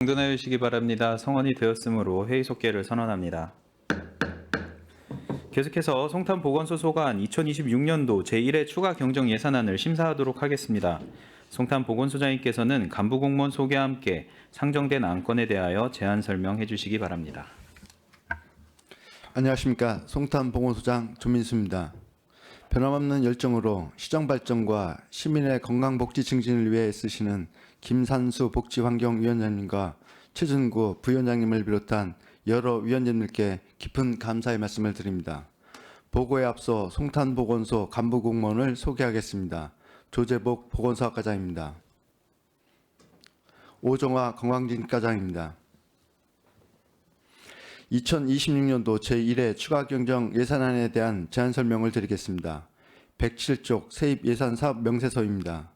정돈하여 주시기 바랍니다. 성원이 되었으므로 회의 속개를 선언합니다. 계속해서 송탄보건소 소관 2026년도 제1회 추가 경정 예산안을 심사하도록 하겠습니다. 송탄보건소장님께서는 간부공무원 소개와 함께 상정된 안건에 대하여 제안 설명해 주시기 바랍니다. 안녕하십니까. 송탄보건소장 조민수입니다. 변함없는 열정으로 시정 발전과 시민의 건강복지 증진을 위해 애쓰시는 김산수 복지환경위원장님과 최준구 부위원장님을 비롯한 여러 위원님들께 깊은 감사의 말씀을 드립니다. 보고에 앞서 송탄보건소 간부공무원을 소개하겠습니다. 조재복 보건소학과장입니다. 오정화 건강진과장입니다. 2026년도 제1회 추가 경정 예산안에 대한 제안 설명을 드리겠습니다. 107쪽 세입 예산 사업 명세서입니다.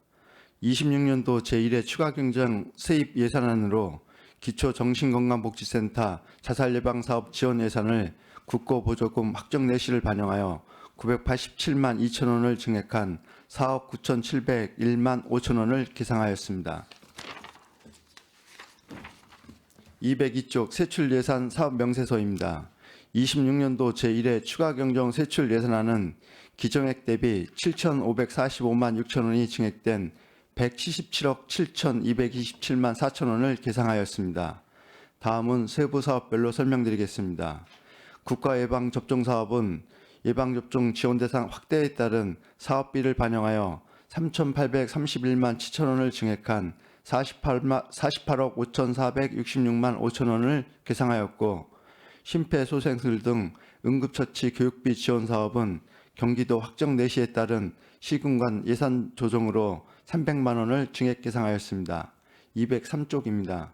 26년도 제1회 추가 경정 세입 예산안으로 기초정신건강복지센터 자살예방사업 지원 예산을 국고보조금 확정 내시를 반영하여 987만 2천 원을 증액한 4억 9,701만 5천 원을 계상하였습니다. 202쪽 세출예산 사업명세서입니다. 26년도 제1회 추가경정 세출예산안은 기정액 대비 7,545만 6천 원이 증액된 177억 7,227만 4천 원을 계상하였습니다. 다음은 세부 사업별로 설명드리겠습니다. 국가예방접종사업은 예방접종 지원 대상 확대에 따른 사업비를 반영하여 3,831만 7천 원을 증액한 48억 5,466만 5천 원을 계상하였고, 심폐소생술 등 응급처치 교육비 지원 사업은 경기도 확정 내시에 따른 시군간 예산 조정으로 300만 원을 증액 계상하였습니다. 203쪽입니다.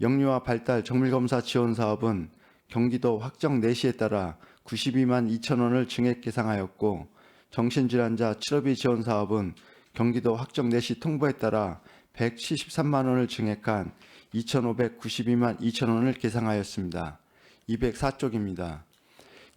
영유아 발달 정밀검사 지원 사업은 경기도 확정 내시에 따라 92만 2천 원을 증액 계상하였고, 정신질환자 치료비 지원 사업은 경기도 확정 내시 통보에 따라 173만 원을 증액한 2,592만 2천 원을 계상하였습니다. 204쪽입니다.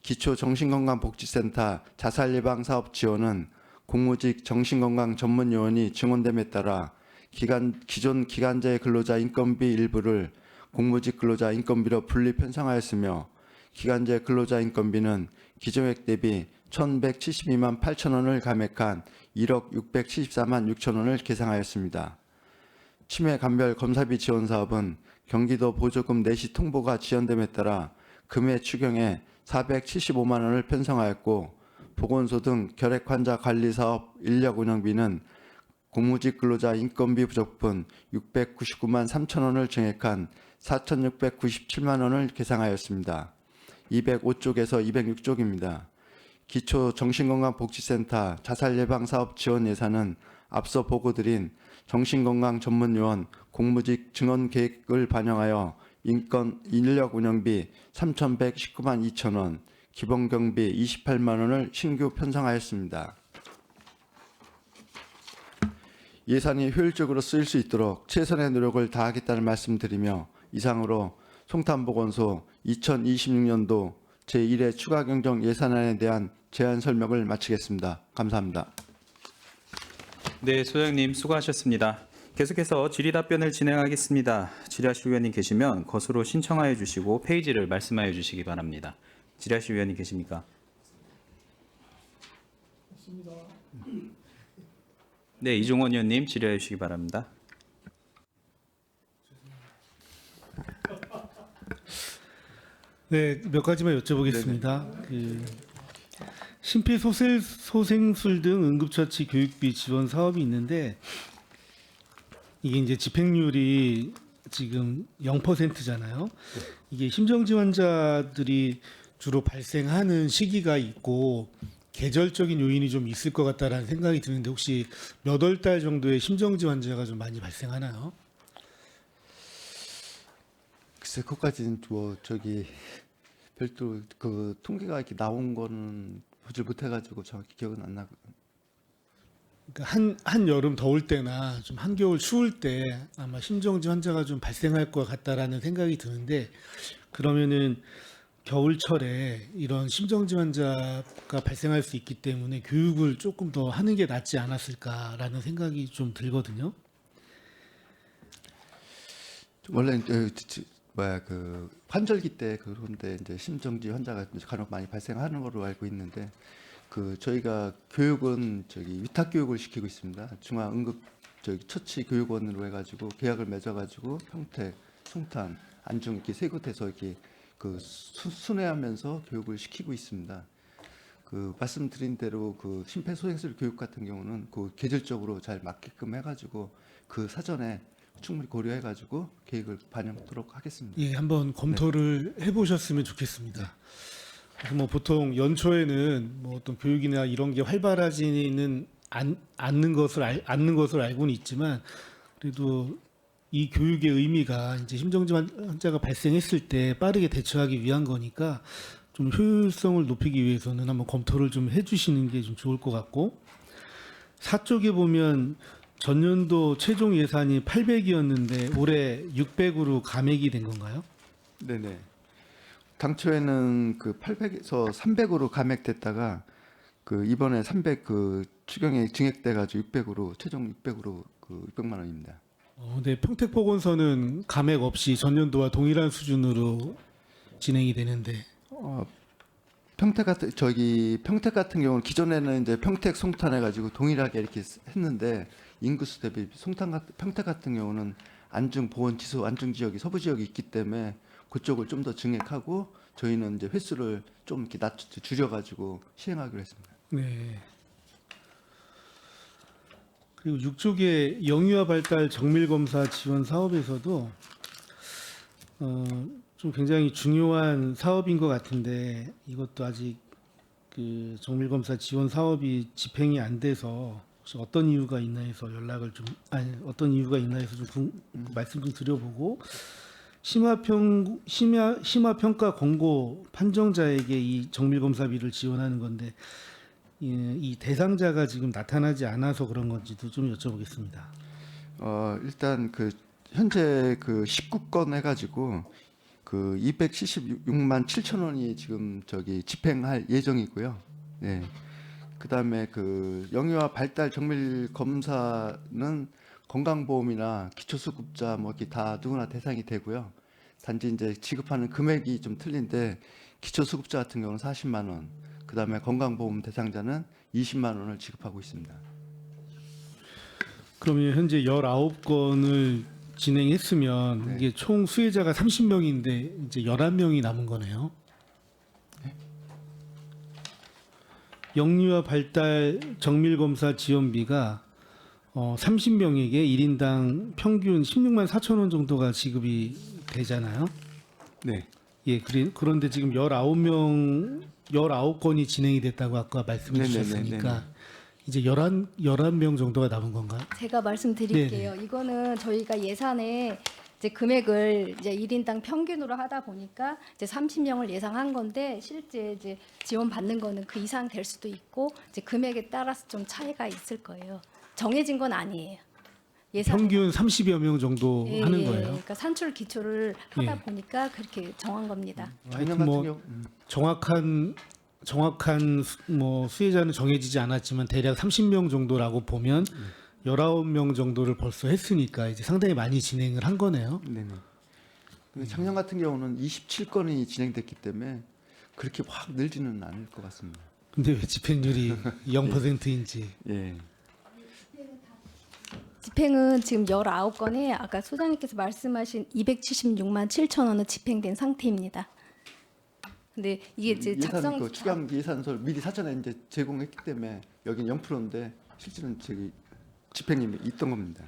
기초정신건강복지센터 자살예방사업 지원은 공무직 정신건강 전문요원이 증원됨에 따라 기존 기간제 근로자 인건비 일부를 공무직 근로자 인건비로 분리 편성하였으며, 기간제 근로자 인건비는 기정액 대비 1,172만 8천 원을 감액한 1억 674만 6천 원을 계상하였습니다. 치매 감별 검사비 지원 사업은 경기도 보조금 내시 통보가 지연됨에 따라 금해 추경에 475만 원을 편성하였고, 보건소 등 결핵 환자 관리 사업 인력 운영비는 공무직 근로자 인건비 부족분 699만 3천 원을 증액한 4,697만 원을 계상하였습니다. 205쪽에서 206쪽입니다. 기초정신건강복지센터 자살예방사업 지원 예산은 앞서 보고드린 정신건강 전문요원 공무직 증원 계획을 반영하여 인력 운영비 3,119만 2천 원, 기본경비 28만 원을 신규 편성하였습니다. 예산이 효율적으로 쓰일 수 있도록 최선의 노력을 다하겠다는 말씀드리며, 이상으로 송탄보건소 2026년도 제1회 추가 경정 예산안에 대한 제안 설명을 마치겠습니다. 감사합니다. 네, 소장님 수고하셨습니다. 계속해서 질의답변을 진행하겠습니다. 질의하실 위원님 계시면 것으로 신청하여 주시고 페이지를 말씀하여 주시기 바랍니다. 질의하실 위원님 계십니까? 네, 이종원 의원님 질의해 주시기 바랍니다. 네, 몇 가지만 여쭤보겠습니다. 심폐소생술 등 응급처치 교육비 지원 사업이 있는데, 이게 이제 집행률이 지금 0%잖아요. 이게 심정지 환자들이 주로 발생하는 시기가 있고 계절적인 요인이 좀 있을 것 같다라는 생각이 드는데, 혹시 몇 월 달 정도에 심정지 환자가 좀 많이 발생하나요? 글쎄, 그것까지는 별도 그 통계가 이렇게 나온 거는 보질 못해가지고 정확히 기억은 안 나고. 그러니까 한 여름 더울 때나 좀 한겨울 추울 때 아마 심정지 환자가 좀 발생할 것 같다라는 생각이 드는데, 그러면은 겨울철에 이런 심정지 환자가 발생할 수 있기 때문에 교육을 조금 더 하는 게 낫지 않았을까라는 생각이 좀 들거든요. 원래 그 환절기 때 그런데 이제 심정지 환자가 이제 간혹 많이 발생하는 걸로 알고 있는데 그 저희가 교육은 저기 위탁 교육을 시키고 있습니다. 중앙 응급 저기 처치 교육원으로 해가지고 계약을 맺어가지고 평택, 송탄, 안중 이렇게 세 곳에서 이렇게 그 순회하면서 교육을 시키고 있습니다. 그 말씀드린 대로 그 심폐소생술 교육 같은 경우는 그 계절적으로 잘 맞게끔 해가지고 그 사전에 충분히 고려해가지고 계획을 반영하도록 하겠습니다. 예, 한번 검토를 해보셨으면 좋겠습니다. 그래서 뭐 보통 연초에는 뭐 어떤 교육이나 이런 게 활발하지는 않는 것을 알고는 있지만 그래도 이 교육의 의미가 이제 심정지 환자가 발생했을 때 빠르게 대처하기 위한 거니까 좀 효율성을 높이기 위해서는 한번 검토를 좀 해주시는 게 좀 좋을 것 같고 4쪽에 보면 전년도 최종 예산이 800이었는데 올해 600으로 감액이 된 건가요? 네네. 당초에는 그 800에서 300으로 감액됐다가 그 이번에 300 그 추경에 증액돼가지고 600으로 최종 600으로 그 600만 원입니다. 네, 평택보건소는 감액 없이 전년도와 동일한 수준으로 진행이 되는데 평택 같은 경우는 기존에는 이제 평택 송탄 해가지고 동일하게 이렇게 했는데 인구수 대비 평택 같은 경우는 안중 보건 지수 안중 지역이 서부 지역이 있기 때문에 그쪽을 좀 더 증액하고 저희는 이제 횟수를 좀 이렇게 줄여가지고 시행하기로 했습니다. 네. 그리고 6쪽의 영유아 발달 정밀 검사 지원 사업에서도 좀 굉장히 중요한 사업인 것 같은데 이것도 아직 그 정밀 검사 지원 사업이 집행이 안 돼서 혹시 어떤 이유가 있나 해서 어떤 이유가 있나 해서 좀 말씀 좀 드려보고 심화 평가 권고 판정자에게 이 정밀 검사비를 지원하는 건데 이 대상자가 지금 나타나지 않아서 그런 건지도 좀 여쭤보겠습니다. 일단 그 현재 그 19건 해가지고 그 276만 7천 원이 지금 저기 집행할 예정이고요. 네. 그다음에 그 영유아 발달 정밀 검사는 건강보험이나 기초수급자 뭐 이렇게 다 누구나 대상이 되고요. 단지 이제 지급하는 금액이 좀 틀린데 기초수급자 같은 경우는 40만 원, 그다음에 건강보험 대상자는 20만 원을 지급하고 있습니다. 그러면 현재 19건을 진행했으면 네. 이게 총 수혜자가 30명인데 이제 11명이 남은 거네요. 영유아 발달 정밀 검사 지원비가 30명에게 1인당 평균 16만 4천 원 정도가 지급이 되잖아요. 네. 예, 그런데 지금 19건이 진행이 됐다고 아까 말씀해 네네네네네. 주셨으니까 이제 11명 정도가 남은 건가요? 제가 말씀드릴게요. 이거는 저희가 예산에 이제 금액을 이제 1인당 평균으로 하다 보니까 이제 30명을 예상한 건데 실제 이제 지원 받는 거는 그 이상 될 수도 있고 이제 금액에 따라서 좀 차이가 있을 거예요. 정해진 건 아니에요. 예산 평균 30여 명 정도 하는 거예요. 그러니까 산출 기초를 하다 예. 보니까 그렇게 정한 겁니다. 작년 하여튼 뭐 같은 경우 정확한 뭐 수혜자는 정해지지 않았지만 대략 30명 정도라고 보면 19명 정도를 벌써 했으니까 이제 상당히 많이 진행을 한 거네요. 네네. 근데 작년 같은 경우는 27건이 진행됐기 때문에 그렇게 확 늘지는 않을 것 같습니다. 근데 왜 집행률이 0%인지. 예. 집행은 지금 19건에 아까 소장님께서 말씀하신 276만 7천 원은 집행된 상태입니다. 근데 이게 이제 작성 그 추경 예산서를 미리 사전에 이제 제공했기 때문에 여기는 0%인데 실제는 저기 집행이 있던 겁니다.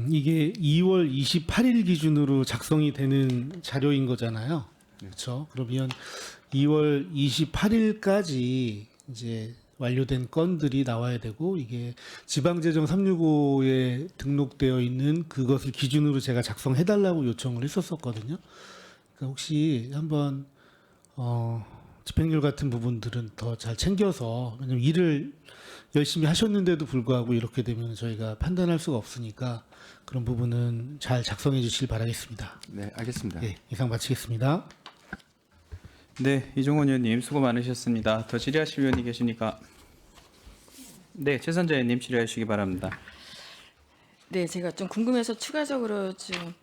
이게 2월 28일 기준으로 작성이 되는 자료인 거잖아요. 그렇죠? 그러면 2월 28일까지 이제 완료된 건들이 나와야 되고 이게 지방재정 365에 등록되어 있는 그것을 기준으로 제가 작성해달라고 요청을 했었거든요. 그러니까 혹시 한번 집행률 같은 부분들은 더 잘 챙겨서 왜냐면 일을 열심히 하셨는데도 불구하고 이렇게 되면 저희가 판단할 수가 없으니까 그런 부분은 잘 작성해 주시길 바라겠습니다. 네, 알겠습니다. 예, 이상 마치겠습니다. 네, 이종원 의원님 수고 많으셨습니다. 더 질의하실 의원이 계십니까? 네, 최선자 의원님 질의하시기 바랍니다. 네, 제가 좀 궁금해서 추가적으로 좀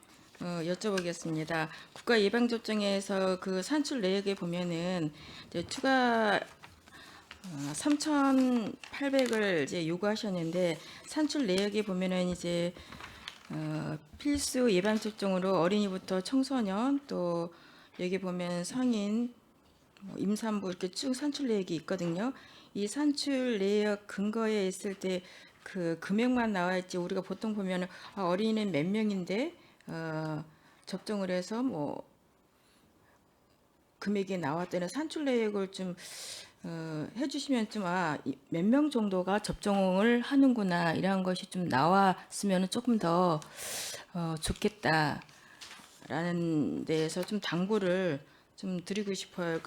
여쭤보겠습니다. 국가 예방 접종에서 그 산출 내역에 보면은 이제 추가 3,800을 이제 요구하셨는데 산출 내역에 보면은 이제 필수 예방 접종으로 어린이부터 청소년 또 여기 보면 성인 임산부 이렇게 쭉 산출 내역이 있거든요. 이 산출 내역 근거에 있을 때 그 금액만 나와 있지 우리가 보통 보면은 어린이는 몇 명인데 접종을 해서 뭐 금액이 나왔다는 산출 내역을 좀 해주시면 좀 몇 명 정도가 접종을 하는구나 이런 것이 좀 나왔으면 조금 더 좋겠다라는 데에서 좀 당부를 좀 드리고 싶어요.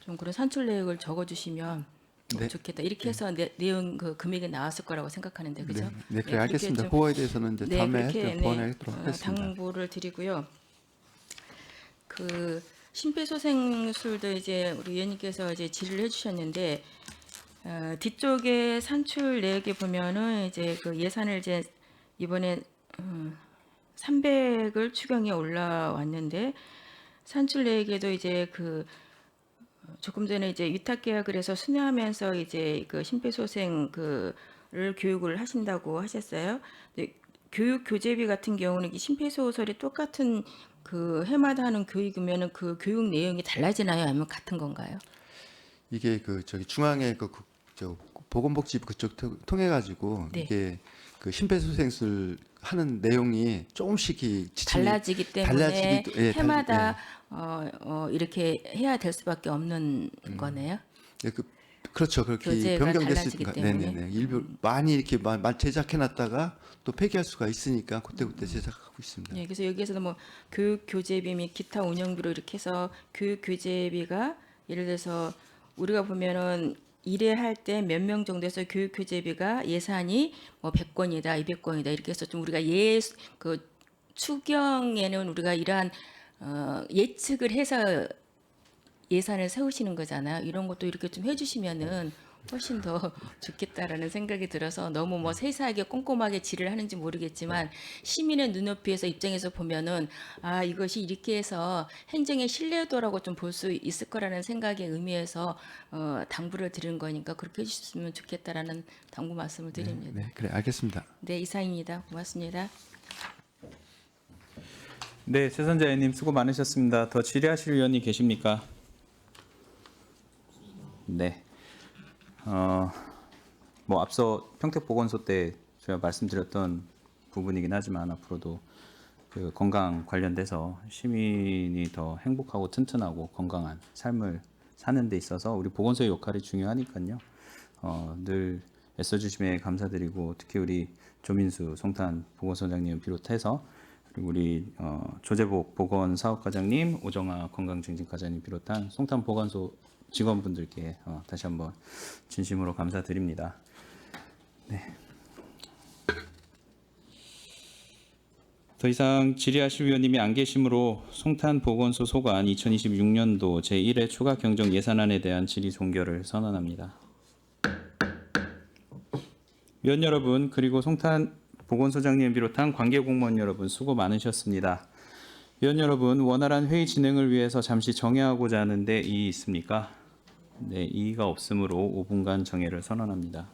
좀 그런 산출 내역을 적어주시면 네. 좋겠다. 이렇게 해서 내용 그 금액이 나왔을 거라고 생각하는데 그죠? 네, 네, 그래 그렇게 알겠습니다. 좀- 그거에 대해서는 이제 다음에 그렇게, 좀 보완하도록 하겠습니다. 당부를 드리고요. 그 심폐소생술도 이제 우리 의원님께서 이제 질의를 해주셨는데 뒤쪽에 산출 내역에 보면은 이제 그 예산을 이제 이번에 300을 추경에 올라왔는데 산출 내역에도 이제 그 조금 전에 이제 위탁 계약을 해서 순회하면서 이제 그 심폐소생 그를 교육을 하신다고 하셨어요. 근데 교육 교재비 같은 경우는 이 심폐소설이 똑같은 그 해마다 하는 교육이면은 그 교육 내용이 달라지나요? 아니면 같은 건가요? 이게 그 저기 중앙에 저 보건복지부 그쪽 통해 가지고 네. 이게 그 심폐소생술 하는 내용이 조금씩 이 지침이 달라지기 때문에 해마다 예. 이렇게 해야 될 수밖에 없는 거네요. 예, 그렇죠. 그렇게 교재가 변경됐으니까. 달라지기 때문에. 네네네. 일부 많이 이렇게 제작해놨다가 또 폐기할 수가 있으니까 그때그때 제작하고 있습니다. 예, 그래서 여기에서도 뭐 교육 교재비 및 기타 운영비로 이렇게 해서 교육 교재비가 예를 들어서 우리가 보면은 일회할 때 몇 명 정도에서 교육 교재비가 예산이 뭐 100건이다, 200건이다 이렇게 해서 좀 우리가 그 추경에는 우리가 이러한 예측을 해서 예산을 세우시는 거잖아요. 이런 것도 이렇게 좀 해주시면은 훨씬 더 좋겠다라는 생각이 들어서 너무 뭐 세세하게 꼼꼼하게 질의를 하는지 모르겠지만 시민의 눈높이에서 입장에서 보면은 이것이 이렇게 해서 행정의 신뢰도라고 좀 볼 수 있을 거라는 생각의 의미에서 당부를 드리는 거니까 그렇게 해주셨으면 좋겠다라는 당부 말씀을 드립니다. 네, 그래 알겠습니다. 네, 이상입니다. 고맙습니다. 네, 최선자 의원님 수고 많으셨습니다. 더 질의하실 의원이 계십니까? 네. 뭐 앞서 평택보건소 때 제가 말씀드렸던 부분이긴 하지만 앞으로도 그 건강 관련돼서 시민이 더 행복하고 튼튼하고 건강한 삶을 사는 데 있어서 우리 보건소의 역할이 중요하니까요. 늘 애써주심에 감사드리고 특히 우리 조민수 송탄 보건소장님 비롯해서 그리고 우리 조재복 보건사업과장님, 오정아 건강증진과장님 비롯한 송탄 보건소 직원분들께 다시 한번 진심으로 감사드립니다. 네. 더 이상 질의하실 위원님이 안 계시므로 송탄 보건소 소관 2026년도 제1회 추가 경정 예산안에 대한 질의 종결을 선언합니다. 위원 여러분 그리고 송탄 보건소장님 비롯한 관계 공무원 여러분 수고 많으셨습니다. 위원 여러분 원활한 회의 진행을 위해서 잠시 정회하고자 하는데 이의 있습니까? 네, 이의가 없으므로 5분간 정회를 선언합니다.